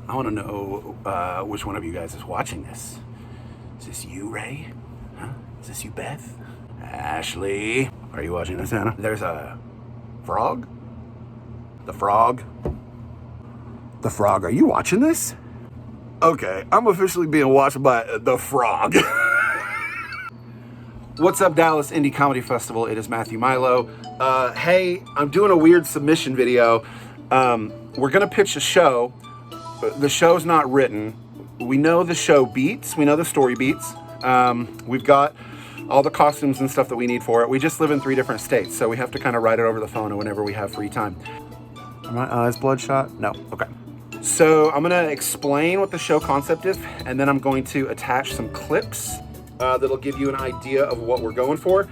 I want to know which one of you guys is watching this. Is this you, Ray? Huh? Is this you, Beth? Ashley? Are you watching this, Anna? There's a frog? The frog? The frog, are you watching this? Okay, I'm officially being watched by the frog. What's up, Dallas Indie Comedy Festival? It is Matthew Milo. Hey, I'm doing a weird submission video. We're gonna pitch a show. The show's not written. We know the show beats. We know the story beats. We've got all the costumes and stuff that we need for it. We just live in 3 different states, so we have to kind of write it over the phone or whenever we have free time. Are my eyes bloodshot? No, okay. So I'm gonna explain what the show concept is, and then I'm going to attach some clips that'll give you an idea of what we're going for.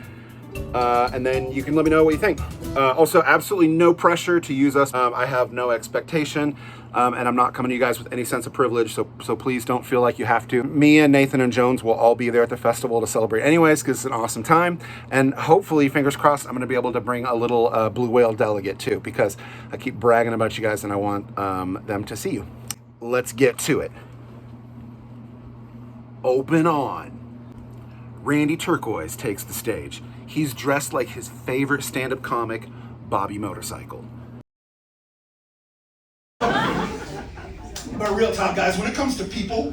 And then you can let me know what you think. Also, absolutely no pressure to use us. I have no expectation, and I'm not coming to you guys with any sense of privilege, so please don't feel like you have to. Me and Nathan and Jones will all be there at the festival to celebrate anyways, because it's an awesome time. And hopefully, fingers crossed, I'm gonna be able to bring a little Blue Whale delegate too, because I keep bragging about you guys and I want them to see you. Let's get to it. Open on. Randy Turquoise takes the stage. He's dressed like his favorite stand-up comic, Bobby Motorcycle. But real talk, guys, when it comes to people,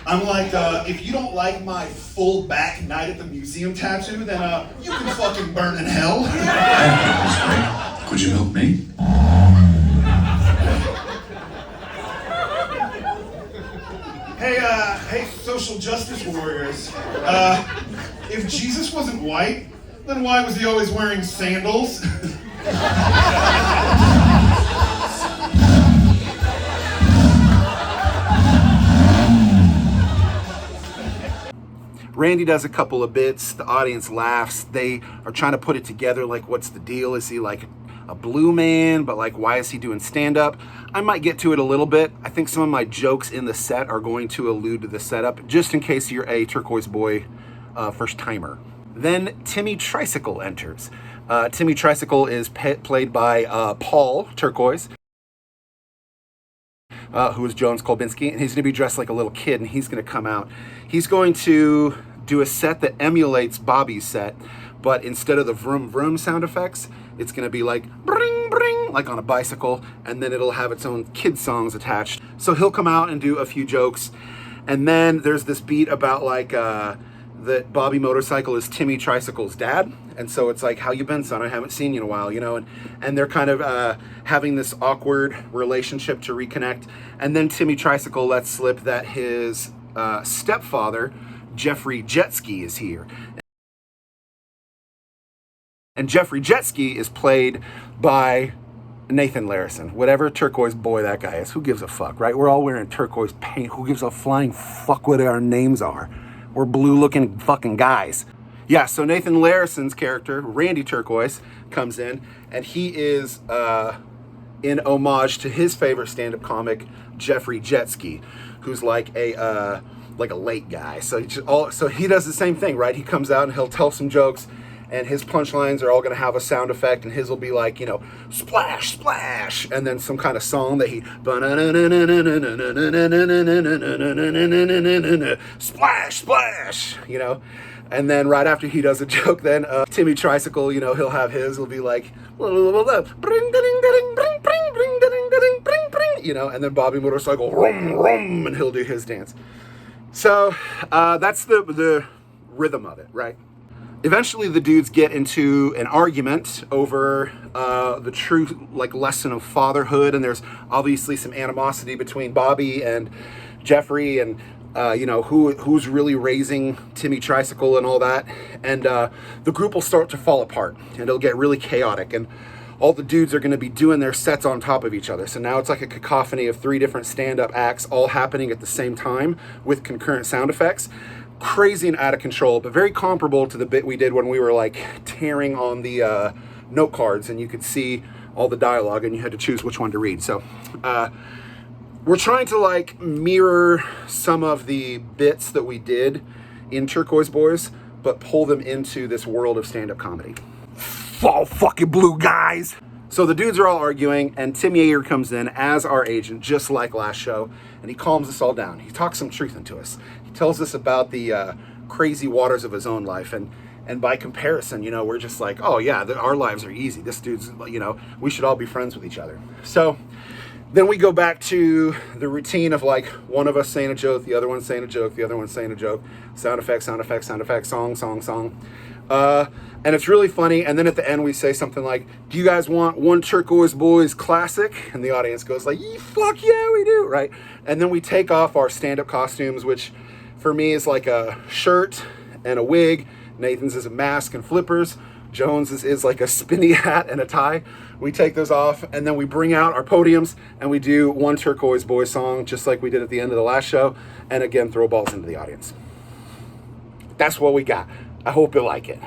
I'm like, if you don't like my full back night at the museum tattoo, then you can fucking burn in hell. Could you help me? Hey, social justice warriors. If Jesus wasn't white, then why was he always wearing sandals? Randy does a couple of bits, the audience laughs, they are trying to put it together, like what's the deal? Is he like a blue man, but like why is he doing stand-up? I might get to it a little bit. I think some of my jokes in the set are going to allude to the setup, just in case you're a Turquoise Bois first timer. Then Timmy Tricycle enters. Timmy Tricycle is played by Paul Turquoise, who is Jones Kolbinski, and he's gonna be dressed like a little kid, and he's gonna come out. He's going to do a set that emulates Bobby's set, but instead of the vroom vroom sound effects, it's gonna be like bring bring, like on a bicycle, and then it'll have its own kid songs attached. So he'll come out and do a few jokes, and then there's this beat about like that Bobby Motorcycle is Timmy Tricycle's dad, and so it's like, how you been, son? I haven't seen you in a while, you know, and they're kind of having this awkward relationship to reconnect. And then Timmy Tricycle lets slip that his stepfather, Jeffrey Jetski, is here. And Jeffrey Jetski is played by Nathan Larison, whatever Turquoise Bois that guy is. Who gives a fuck, right? We're all wearing turquoise paint. Who gives a flying fuck what our names are? We're blue-looking fucking guys. Yeah, so Nathan Larison's character, Randy Turquoise, comes in, and he is in homage to his favorite stand-up comic, Jeffrey Jetski, who's like a late guy. So he does the same thing, right? He comes out and he'll tell some jokes, and his punchlines are all gonna have a sound effect, and his will be like, you know, splash, splash, and then some kind of song that he splash, splash, you know. And then right after he does a joke, then Timmy Tricycle, you know, he'll have his, will be like, you know, and then Bobby Motorcycle, rum, rum, and he'll do his dance. So that's the rhythm of it, right? Eventually the dudes get into an argument over the true like lesson of fatherhood, and there's obviously some animosity between Bobby and Jeffrey, and you know, who's really raising Timmy Tricycle and all that. And the group will start to fall apart, and it'll get really chaotic, and all the dudes are going to be doing their sets on top of each other. So now it's like a cacophony of 3 different stand-up acts all happening at the same time with concurrent sound effects. Crazy and out of control, but very comparable to the bit we did when we were like tearing on the note cards, and you could see all the dialogue and you had to choose which one to read. So we're trying to like mirror some of the bits that we did in Turquoise Bois, but pull them into this world of stand-up comedy. Fall fucking blue guys. So the dudes are all arguing, and Tim Yeager comes in as our agent, just like last show, and he calms us all down. He talks some truth into us. He tells us about the crazy waters of his own life, and by comparison, you know, we're just like, oh yeah, our lives are easy. This dude's, you know, we should all be friends with each other. So then we go back to the routine of like one of us saying a joke, the other one saying a joke, the other one saying a joke, sound effects, sound effects, sound effects, song, song, song. And it's really funny. And then at the end we say something like, do you guys want one Turquoise Bois classic? And the audience goes like, fuck yeah, we do, right? And then we take off our stand-up costumes, which for me is like a shirt and a wig. Nathan's is a mask and flippers. Jones is like a spinny hat and a tie. We take those off, and then we bring out our podiums, and we do one Turquoise Bois song, just like we did at the end of the last show, and again, throw balls into the audience. That's what we got. I hope you like it.